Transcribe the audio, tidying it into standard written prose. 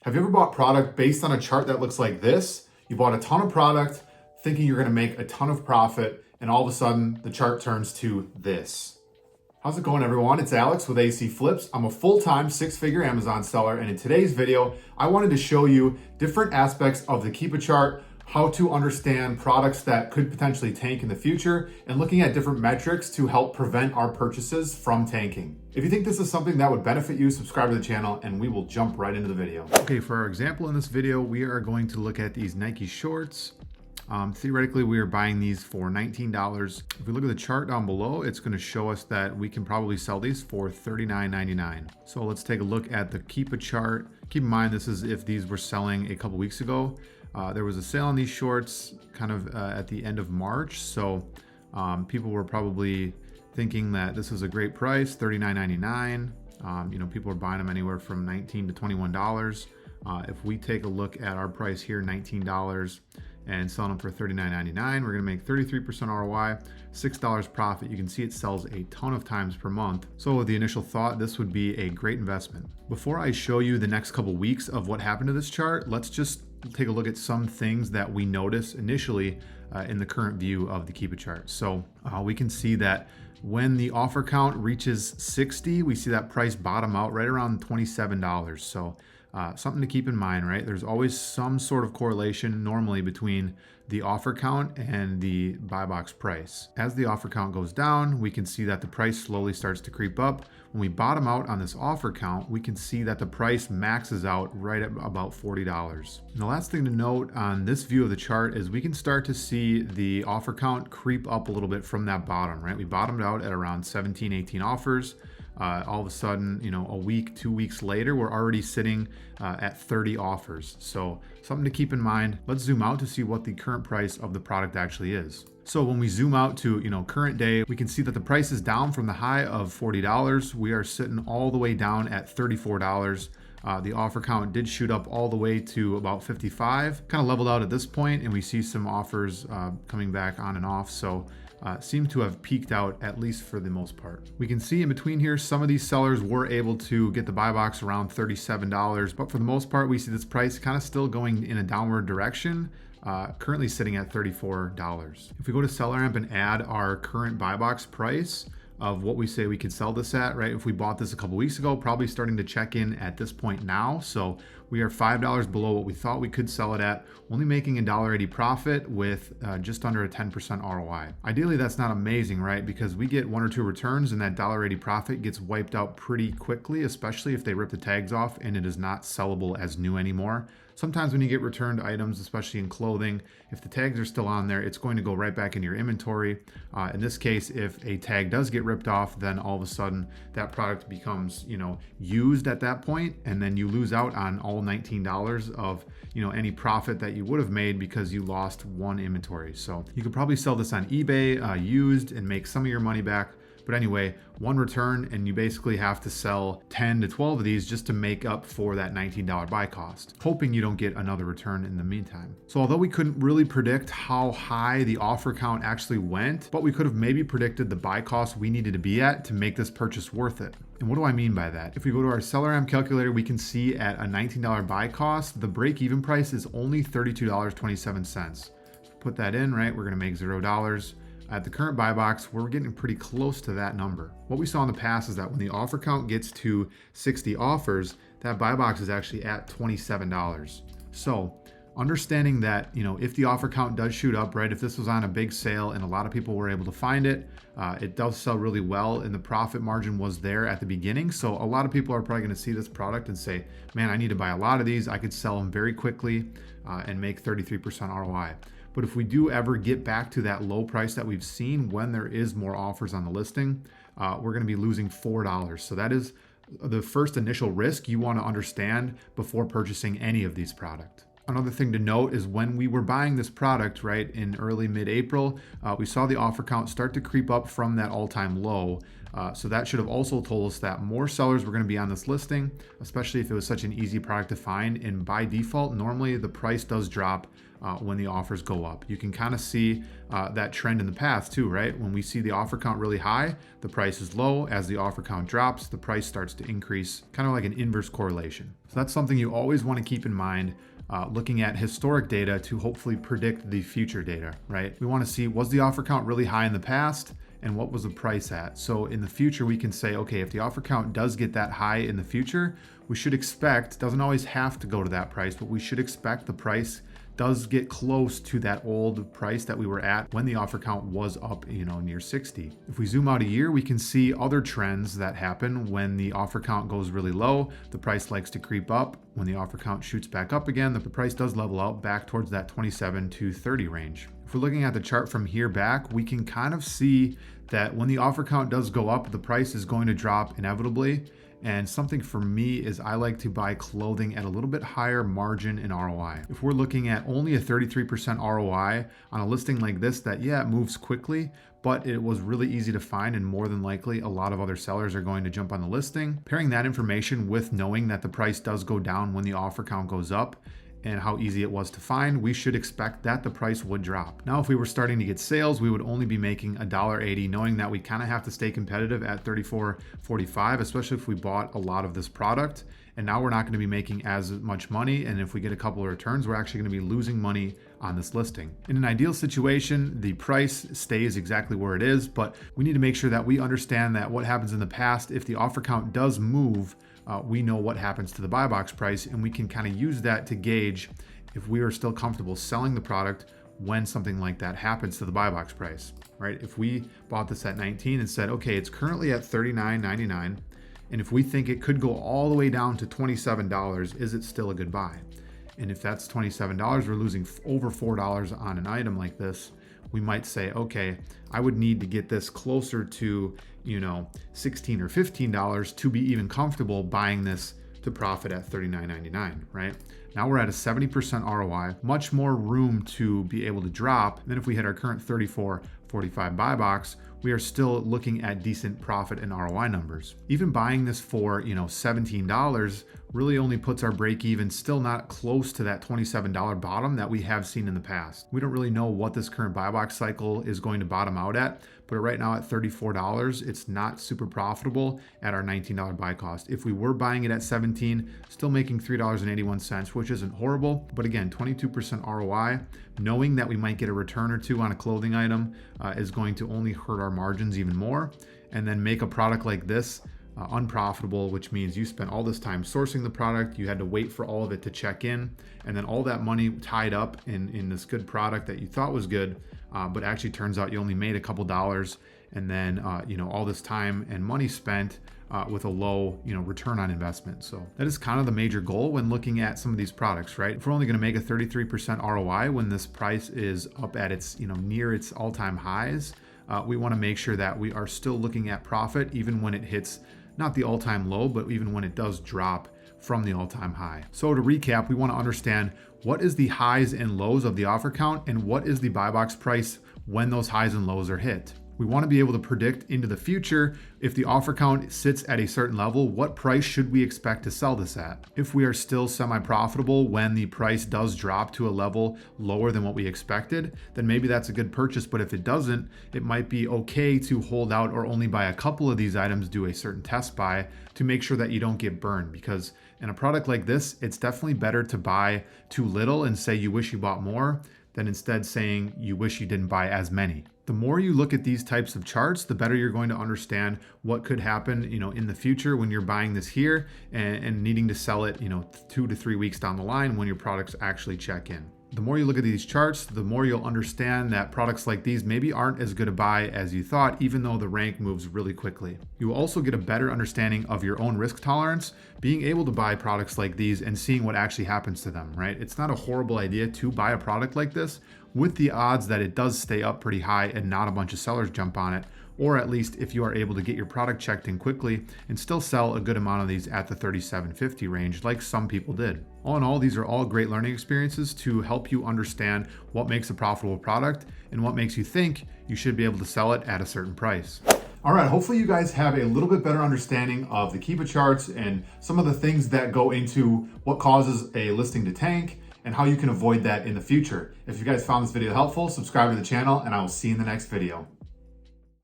Have you ever bought product based on a chart that looks like this? You bought a ton of product thinking you're gonna make a ton of profit, and all of a sudden the chart turns to this. How's it going, everyone? It's Alex with AC Flips. I'm a full-time six-figure Amazon seller, and in today's video, I wanted to show you different aspects of the Keepa chart, how to understand products that could potentially tank in the future, and looking at different metrics to help prevent our purchases from tanking. If you think this is something that would benefit you, subscribe to the channel and we will jump right into the video. Okay, for our example in this video, we are going to look at these Nike shorts. Theoretically, we are buying these for $19. If we look at the chart down below, it's going to show us that we can probably sell these for $39.99. So let's take a look at the Keepa chart. Keep in mind, this is if these were selling a couple weeks ago. There was a sale on these shorts kind of at the end of March. So people were probably thinking that this is a great price, $39.99. People are buying them anywhere from $19 to $21. If we take a look at our price here, $19, and selling them for $39.99, we're gonna make 33% ROI, $6 profit. You can see it sells a ton of times per month. So with the initial thought, this would be a great investment. Before I show you the next couple weeks of what happened to this chart, let's just take a look at some things that we notice initially in the current view of the Keepa chart. So we can see that when the offer count reaches 60, we see that price bottom out right around $27. So something to keep in mind, right? There's always some sort of correlation normally between the offer count and the buy box price. As the offer count goes down, we can see that the price slowly starts to creep up. When we bottom out on this offer count, we can see that the price maxes out right at about $40. And the last thing to note on this view of the chart is we can start to see the offer count creep up a little bit from that bottom, right? We bottomed out at around 17, 18 offers. All of a sudden, a week, 2 weeks later, we're already sitting at 30 offers. So something to keep in mind. Let's zoom out to see what the current price of the product actually is. So when we zoom out to current day, we can see that the price is down from the high of $40. We are sitting all the way down at $34. The offer count did shoot up all the way to about 55, kind of leveled out at this point, and we see some offers coming back on and off. So seem to have peaked out, at least for the most part. We can see in between here, some of these sellers were able to get the buy box around $37, but for the most part, we see this price kind of still going in a downward direction, currently sitting at $34. If we go to SellerAmp and add our current buy box price of what we say we could sell this at, right? If we bought this a couple weeks ago, probably starting to check in at this point now. So we are $5 below what we thought we could sell it at, only making a $1.80 profit with just under a 10% ROI. Ideally, that's not amazing, right? Because we get 1 or 2 returns and that $1.80 profit gets wiped out pretty quickly, especially if they rip the tags off and it is not sellable as new anymore. Sometimes when you get returned items, especially in clothing, if the tags are still on there, it's going to go right back in your inventory. In this case, if a tag does get ripped off, then all of a sudden that product becomes, used at that point, and then you lose out on all $19 of, any profit that you would have made because you lost one inventory. So you could probably sell this on eBay used and make some of your money back. But anyway, one return and you basically have to sell 10 to 12 of these just to make up for that $19 buy cost, hoping you don't get another return in the meantime. So although we couldn't really predict how high the offer count actually went, but we could have maybe predicted the buy cost we needed to be at to make this purchase worth it. And what do I mean by that? If we go to our SellerAmp calculator, we can see at a $19 buy cost, the break-even price is only $32.27. Put that in, right? We're gonna make $0. At the current buy box, we're getting pretty close to that number. What we saw in the past is that when the offer count gets to 60 offers, that buy box is actually at $27. So understanding that, if the offer count does shoot up, right, if this was on a big sale and a lot of people were able to find it, it does sell really well and the profit margin was there at the beginning. So a lot of people are probably gonna see this product and say, man, I need to buy a lot of these. I could sell them very quickly and make 33% ROI. But if we do ever get back to that low price that we've seen when there is more offers on the listing, we're going to be losing $4. So that is the first initial risk you want to understand before purchasing any of these products. Another thing to note is when we were buying this product, right, in early mid-April, we saw the offer count start to creep up from that all-time low. So that should have also told us that more sellers were going to be on this listing, especially if it was such an easy product to find. And by default, normally the price does drop when the offers go up. You can kind of see that trend in the past too, right? When we see the offer count really high, the price is low. As the offer count drops, the price starts to increase, kind of like an inverse correlation. So that's something you always want to keep in mind. Looking at historic data to hopefully predict the future data, right? We want to see, was the offer count really high in the past? And what was the price at? So in the future, we can say, okay, if the offer count does get that high in the future, we should expect, doesn't always have to go to that price, but we should expect the price does get close to that old price that we were at when the offer count was up, near 60. If we zoom out a year, we can see other trends that happen. When the offer count goes really low, the price likes to creep up. When the offer count shoots back up again, the price does level out back towards that 27 to 30 range. If we're looking at the chart from here back, we can kind of see that when the offer count does go up, the price is going to drop inevitably. And something for me is I like to buy clothing at a little bit higher margin in ROI. If we're looking at only a 33% ROI on a listing like this, that it moves quickly, but it was really easy to find, and more than likely a lot of other sellers are going to jump on the listing. Pairing that information with knowing that the price does go down when the offer count goes up, and how easy it was to find, we should expect that the price would drop. Now, if we were starting to get sales, we would only be making $1.80, knowing that we kind of have to stay competitive at $34.45, especially if we bought a lot of this product. And now we're not going to be making as much money. And if we get a couple of returns, we're actually going to be losing money on this listing. In an ideal situation, the price stays exactly where it is, but we need to make sure that we understand that what happens in the past, if the offer count does move, we know what happens to the buy box price, and we can kind of use that to gauge if we are still comfortable selling the product when something like that happens to the buy box price, right? If we bought this at 19 and said, okay, it's currently at $39.99, and if we think it could go all the way down to $27, is it still a good buy? And if that's $27, we're losing over $4 on an item like this. We might say, okay, I would need to get this closer to, $16 or $15 to be even comfortable buying this to profit at $39.99, right? Now we're at a 70% ROI, much more room to be able to drop than if we hit our current $34.45 buy box. We are still looking at decent profit and ROI numbers. Even buying this for, $17 really only puts our break even still not close to that $27 bottom that we have seen in the past. We don't really know what this current buy box cycle is going to bottom out at, but right now at $34, it's not super profitable at our $19 buy cost. If we were buying it at $17, still making $3.81, which isn't horrible, but again, 22% ROI, knowing that we might get a return or two on a clothing item is going to only hurt our margins even more, and then make a product like this unprofitable, which means you spent all this time sourcing the product, you had to wait for all of it to check in, and then all that money tied up in this good product that you thought was good, but actually turns out you only made a couple dollars, and then all this time and money spent with a low return on investment. So that is kind of the major goal when looking at some of these products, right? If we're only going to make a 33% ROI when this price is up at its near its all-time highs, we want to make sure that we are still looking at profit even when it hits not the all-time low, but even when it does drop from the all-time high. So to recap, we want to understand what is the highs and lows of the offer count and what is the buy box price when those highs and lows are hit. We want to be able to predict into the future if the offer count sits at a certain level, what price should we expect to sell this at? If we are still semi-profitable when the price does drop to a level lower than what we expected, then maybe that's a good purchase. But if it doesn't, it might be okay to hold out or only buy a couple of these items, do a certain test buy to make sure that you don't get burned. Because in a product like this, it's definitely better to buy too little and say you wish you bought more than instead saying you wish you didn't buy as many. The more you look at these types of charts, the better you're going to understand what could happen, in the future when you're buying this here and needing to sell it, 2 to 3 weeks down the line when your products actually check in. The more you look at these charts, the more you'll understand that products like these maybe aren't as good a buy as you thought, even though the rank moves really quickly. You will also get a better understanding of your own risk tolerance, being able to buy products like these and seeing what actually happens to them, right? It's not a horrible idea to buy a product like this with the odds that it does stay up pretty high and not a bunch of sellers jump on it, or at least if you are able to get your product checked in quickly and still sell a good amount of these at the $37.50 range like some people did. All in all, these are all great learning experiences to help you understand what makes a profitable product and what makes you think you should be able to sell it at a certain price. All right, hopefully you guys have a little bit better understanding of the Keepa charts and some of the things that go into what causes a listing to tank and how you can avoid that in the future. If you guys found this video helpful, subscribe to the channel and I will see you in the next video.